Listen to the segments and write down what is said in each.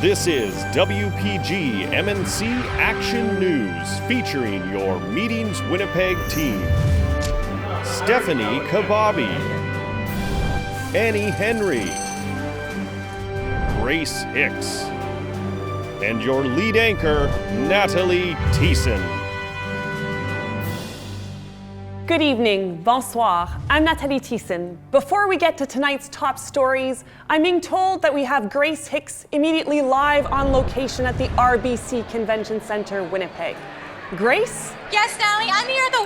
This is WPG M C Action News featuring your Meetings Winnipeg team. Stephanie Kababie, Annie Henry, Grace Hicks, and your lead anchor, Natalie Thiesen. Good evening, bonsoir. I'm Natalie Thiesen. Before we get to tonight's top stories, I'm being told that we have Grace Hicks immediately live on location at the RBC Convention Centre Winnipeg. Grace? Yes, Natalie, I'm here at the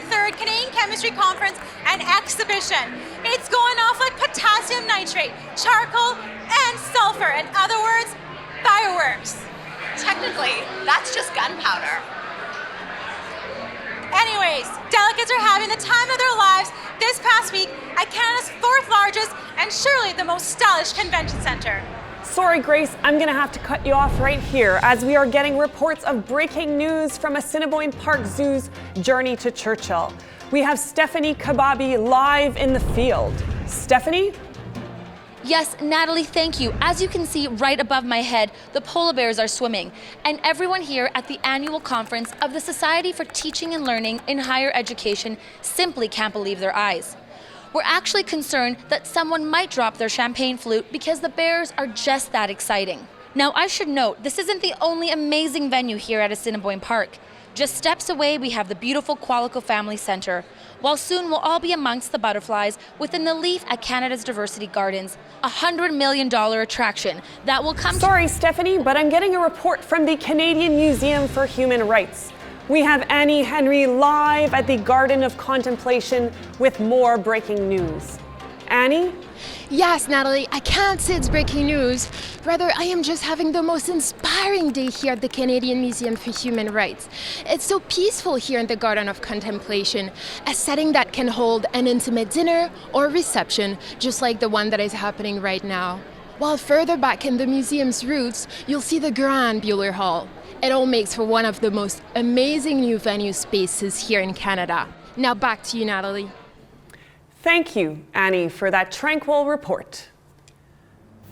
103rd Canadian Chemistry Conference and Exhibition. It's going off like potassium nitrate, charcoal, and sulfur. In other words, fireworks. Technically, that's just gunpowder. Anyways, delegates are having the time of their lives this past week at Canada's fourth largest and surely the most stylish convention centre. Sorry, Grace, I'm going to have to cut you off right here as we are getting reports of breaking news from Assiniboine Park Zoo's journey to Churchill. We have Stephanie Kababie live in the field. Stephanie? Yes, Natalie, thank you. As you can see right above my head, the polar bears are swimming, and everyone here at the annual conference of the Society for Teaching and Learning in Higher Education simply can't believe their eyes. We're actually concerned that someone might drop their champagne flute because the bears are just that exciting. Now, I should note, this isn't the only amazing venue here at Assiniboine Park. Just steps away, we have the beautiful Qualico Family Centre, while soon we'll all be amongst the butterflies within the leaf at Canada's Diversity Gardens, a $100 million attraction that will come. Sorry, Stephanie, but I'm getting a report from the Canadian Museum for Human Rights. We have Annie Henry live at the Garden of Contemplation with more breaking news. Annie? Yes, Natalie, I can't say it's breaking news. Rather, I am just having the most inspiring day here at the Canadian Museum for Human Rights. It's so peaceful here in the Garden of Contemplation, a setting that can hold an intimate dinner or reception, just like the one that is happening right now. While further back in the museum's roots, you'll see the Grand Buller Hall. It all makes for one of the most amazing new venue spaces here in Canada. Now back to you, Natalie. Thank you, Annie, for that tranquil report.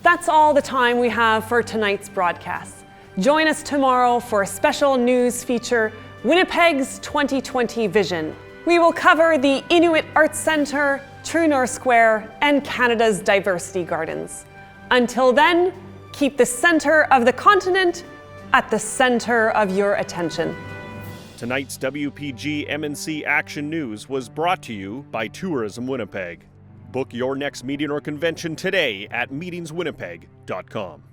That's all the time we have for tonight's broadcast. Join us tomorrow for a special news feature, Winnipeg's 2020 Vision. We will cover the Inuit Arts Centre, True North Square, and Canada's Diversity Gardens. Until then, keep the centre of the continent at the centre of your attention. Tonight's WPG M C Action News was brought to you by Tourism Winnipeg. Book your next meeting or convention today at meetingswinnipeg.com.